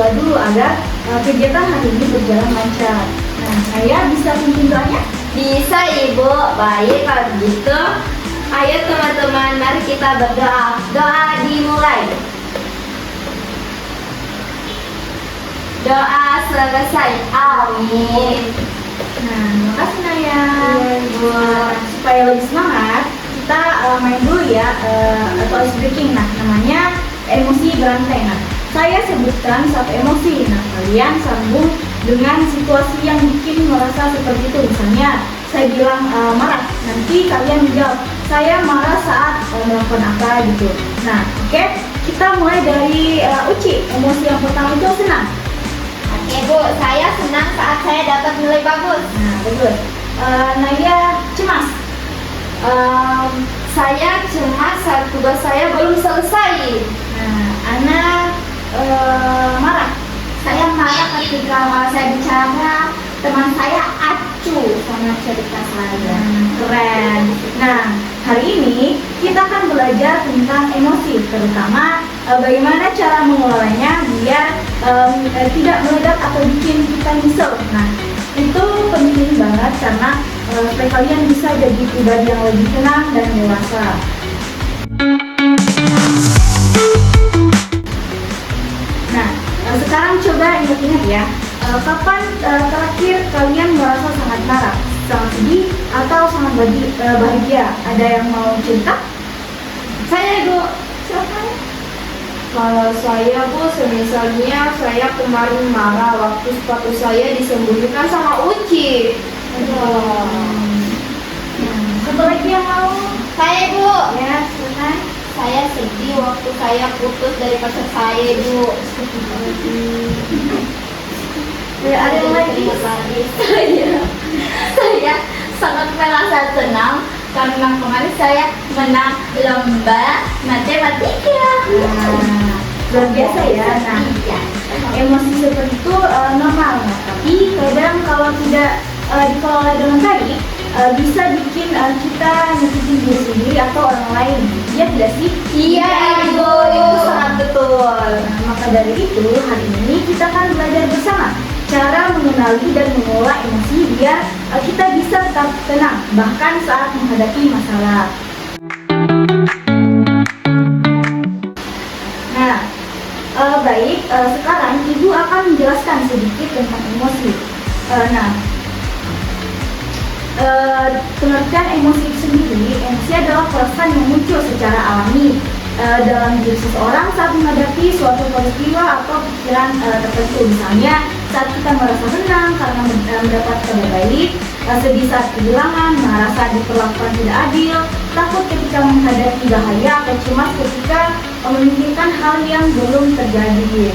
berdoa dulu agar kegiatan hari ini berjalan lancar. Nah, saya bisa pimpin doanya? Bisa Ibu. Baik kalau begitu. Ayo teman-teman, mari kita berdoa. Doa dimulai. Doa selesai. Amin. Nah, terima kasih Naya. Iya, Ibu. Supaya lebih semangat, kita main dulu ya, atau ice breaking. Nah, namanya emosi berantai. Nah, saya sebutkan satu emosi. Nah, kalian sambung dengan situasi yang bikin merasa seperti itu. Misalnya, saya bilang marah. Nanti kalian menjawab, saya marah saat melakukan apa gitu. Nah, oke. Kita mulai dari Uci. Emosi yang pertama itu senang. Oke Bu, saya senang saat saya dapat nilai bagus. Nah, bagus. Naya cemas. Saya cemas saat tugas saya belum selesai. Nah, Ana marah. Saya marah ketika saya bicara teman saya acuh sama cerita saya. Keren. Nah, hari ini kita akan belajar tentang emosi, terutama bagaimana cara mengelolanya biar tidak meledak atau bikin kita nyesel. Nah, itu penting banget karena supaya kalian bisa jadi pribadi yang lebih tenang dan dewasa. Nah, sekarang coba ingat-ingat ya, kapan terakhir kalian merasa sangat marah, sangat sedih, atau sangat bahagia? Ada yang mau cerita? Saya Bu, silakan. Kalau saya Bu, semisalnya saya kemarin marah waktu sepatu saya disembunyikan sama Uci. Siapa lagi yang mau? Saya Bu. Ya, silakan. Saya sedih waktu saya putus dari pacar saya Bu. Ada yang lagi? Saya sangat merasa senang karena kemarin saya menang lomba matematika. Nah, luar biasa ya. Nah, Iya. emosi seperti itu normal, nah, tapi kadang kalau tidak dikelola dengan baik bisa bikin kita nyakitin diri sendiri atau orang lain. Iya tidak sih? Iya Ibu, itu sangat betul. Nah, maka dari itu hari ini kita akan belajar bersama cara mengenali dan mengelola emosi biar kita bisa tetap tenang bahkan saat menghadapi masalah. Nah, baik, sekarang Ibu akan menjelaskan sedikit tentang emosi. Pengertian emosi itu sendiri, emosi adalah perasaan yang muncul secara alami dalam diri seseorang saat menghadapi suatu peristiwa atau pikiran tertentu. Misalnya saat kita merasa senang karena mendapat kabar baik, sedih saat kehilangan, merasa diperlakukan tidak adil, takut ketika menghadapi bahaya, atau cemas ketika memikirkan hal yang belum terjadi.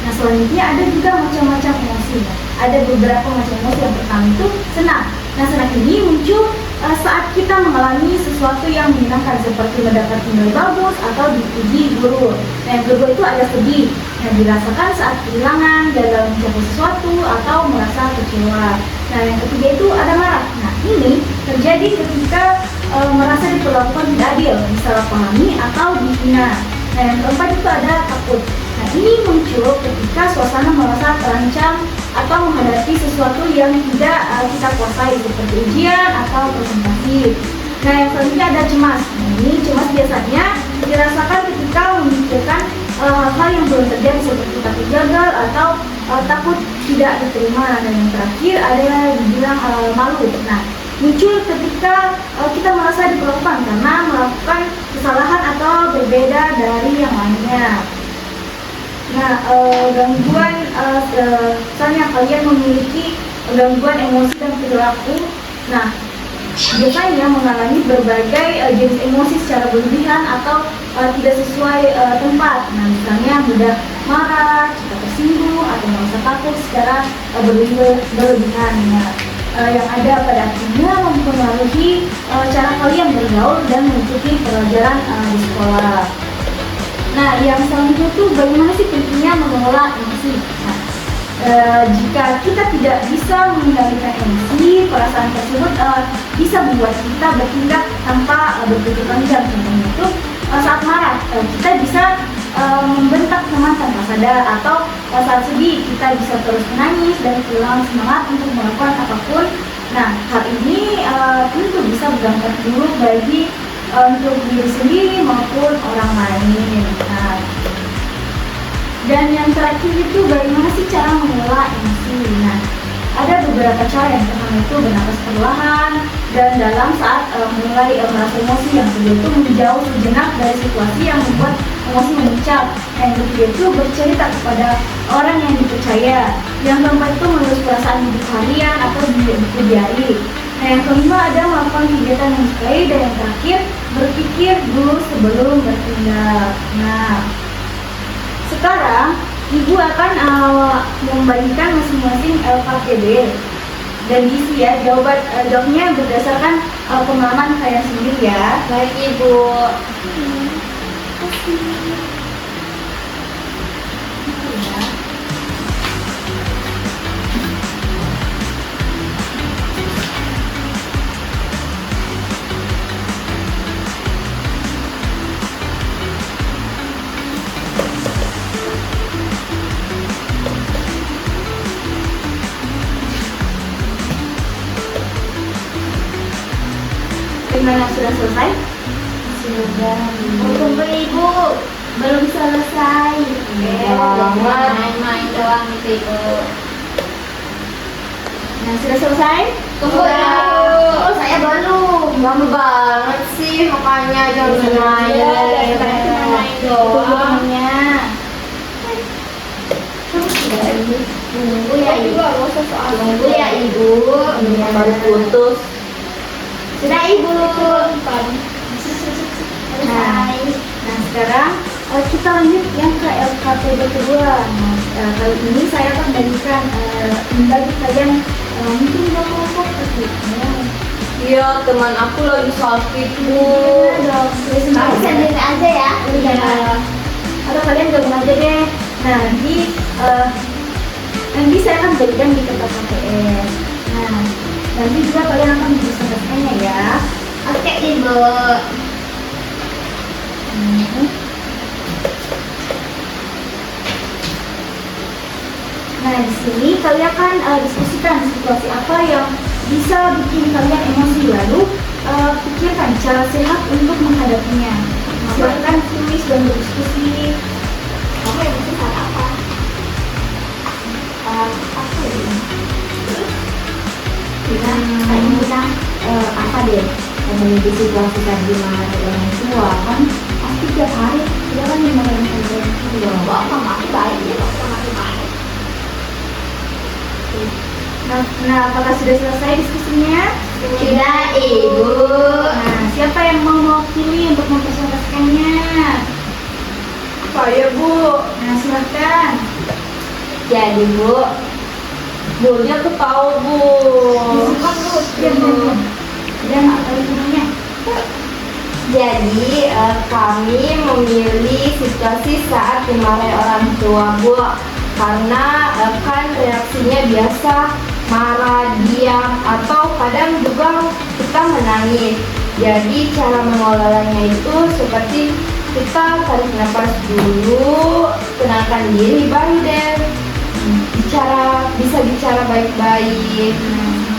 Nah, selanjutnya ada juga macam-macam emosi. Ada beberapa macam emosi. Yang pertama itu senang. Nah, senang ini muncul saat kita mengalami sesuatu yang menyenangkan seperti mendapat nilai bagus atau dipuji guru. Nah, yang kedua itu ada sedih. Nah, dirasakan saat kehilangan, gagal mencapai sesuatu atau merasa kecewa. Nah, yang ketiga itu ada marah. Nah, ini terjadi ketika merasa diperlakukan tidak adil, disalahpahami atau dihina. Nah, yang keempat itu ada takut. Nah, ini muncul ketika suasana merasa terancam atau menghadapi sesuatu yang tidak kita kuasai seperti ujian atau presentasi. Nah, yang selanjutnya ada cemas. Nah, ini cemas biasanya dirasakan ketika memikirkan hal-hal yang belum terjadi seperti takut gagal atau takut tidak diterima. Dan yang terakhir ada dibilang malu. Nah, muncul ketika kita merasa diperlukan karena melakukan kesalahan atau berbeda dari yang lainnya. Nah, gangguan, misalnya kalian memiliki gangguan emosi dan perilaku. Nah, biasanya mengalami berbagai jenis emosi secara berlebihan atau tidak sesuai tempat. Nah, misalnya mudah marah, cepat tersinggung, atau merasa takut secara berlebihan. Nah, yang ada pada akhirnya mempengaruhi cara kalian bergaul dan mengikuti pelajaran di sekolah. Nah, yang selanjutnya itu bagaimana sih pentingnya mengelola emosi? Nah, jika kita tidak bisa mengendalikan emosi, perasaan tersebut bisa membuat kita bertindak tanpa berpikir panjang. Contohnya itu saat marah, kita bisa membentak teman tanpa sadar, atau saat sedih kita bisa terus menangis dan kehilangan semangat untuk melakukan apapun. Nah, hal ini tentu bisa berdampak buruk bagi untuk diri sendiri maupun orang lain. Nah, dan yang terakhir itu bagaimana sih cara mengelola emosi? Nah, ada beberapa cara. Yang pertama itu bernapas perlahan dan dalam saat mulai merasa emosi. Yang kedua itu menjauh sejenak dari situasi yang membuat emosi memuncak. Yang ketiga itu bercerita kepada orang yang dipercaya. Yang keempat itu menulis perasaan hidup harian atau di buku diari. Nah, yang kelima ada melakukan kegiatan yang disukai. Dan yang terakhir berpikir dulu sebelum bertindak. Nah, sekarang Ibu akan membagikan masing-masing LKPD dan diisi ya jawabnya berdasarkan pengalaman kalian sendiri ya. Baik Ibu. Gimana, sudah selesai? Sudah. Tunggu Ibu, belum selesai. Main-main doang itu Ibu. Nah, sudah selesai? Tunggu ya. Oh, saya belum. Lama banget sih, makanya jangan main. Main Tunggu doang. temennya. Tunggu ya Ibu. Tunggu ya Ibu. Baru putus. Sudah Ibu. Nah, sekarang kita lanjut yang ke LKPD kedua. Nah, kali ini saya akan bagikan membagi kalian mungkin kelompok ya. Iya, teman aku lagi sakit Bu. Aku sendiri aja ya. Iya. Atau kalian gabung aja deh. Nah, nanti saya akan bagikan di kertas KPS. Nah, nanti juga kalian akan bisa mendapatkannya ya. Oke Ibu. Nah, di sini kalian akan diskusikan situasi apa yang bisa bikin kalian emosi, lalu pikirkan cara sehat untuk menghadapinya. Silakan tulis dan berdiskusi. Kamu emosi saat apa? Apa ya? Kita apa deh? Memiliki situasi tadi dimarahi orang tua kan pasti tiap hari kita kan dimarahin orang tua. Wah, mama aku baik ya, sama aku baik. Nah, apakah sudah selesai diskusinya? Sudah Ibu. Nah, siapa yang mau mewakili untuk mempresentasikannya? Saya Bu. Nah, silakan. Jadi Bu, Bunya tuh tahu Bu. Silakan Bu. Diam. Dan apa itu namanya? Jadi kami memilih situasi saat dimarahi orang tua Bu, karena kan reaksinya biasa marah, diam, atau kadang juga kita menangis. Jadi cara mengelolanya itu seperti kita tarik nafas dulu, tenangkan diri, baru deh bisa bicara baik-baik.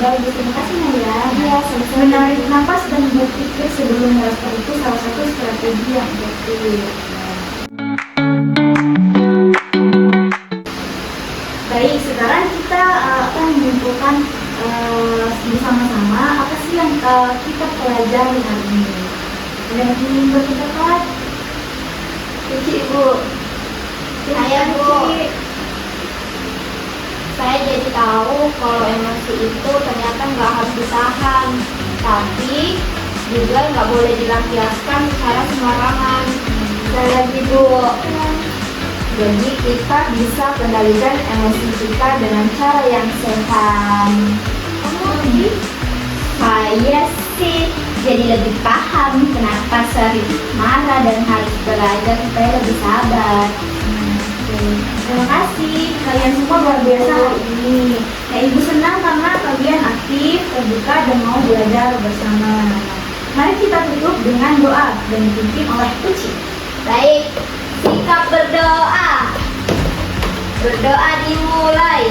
Baik, terima kasih Nadia. Ya, sama-sama. Menarik napas dan berpikir sebelum merespon itu salah satu strategi yang efektif. Baik, sekarang kita akan menyimpulkan bersama-sama apa sih yang kita pelajari hari ini. Ada yang ingin berpendapat? Ibu. Saya Bu. Saya jadi tahu kalau emosi itu ternyata nggak harus ditahan, tapi juga nggak boleh dilampiaskan secara sembarangan. Saya lagi Bu. Jadi kita bisa kendalikan emosi kita dengan cara yang sehat. Saya sih jadi lebih paham kenapa sering marah dan harus belajar supaya lebih sabar. Terima kasih, kalian semua luar biasa hari ini. Nah, Ibu senang karena kalian aktif, terbuka, dan mau belajar bersama. Mari kita tutup dengan doa dan dipimpin oleh Uci. Baik, Sikap berdoa. Berdoa dimulai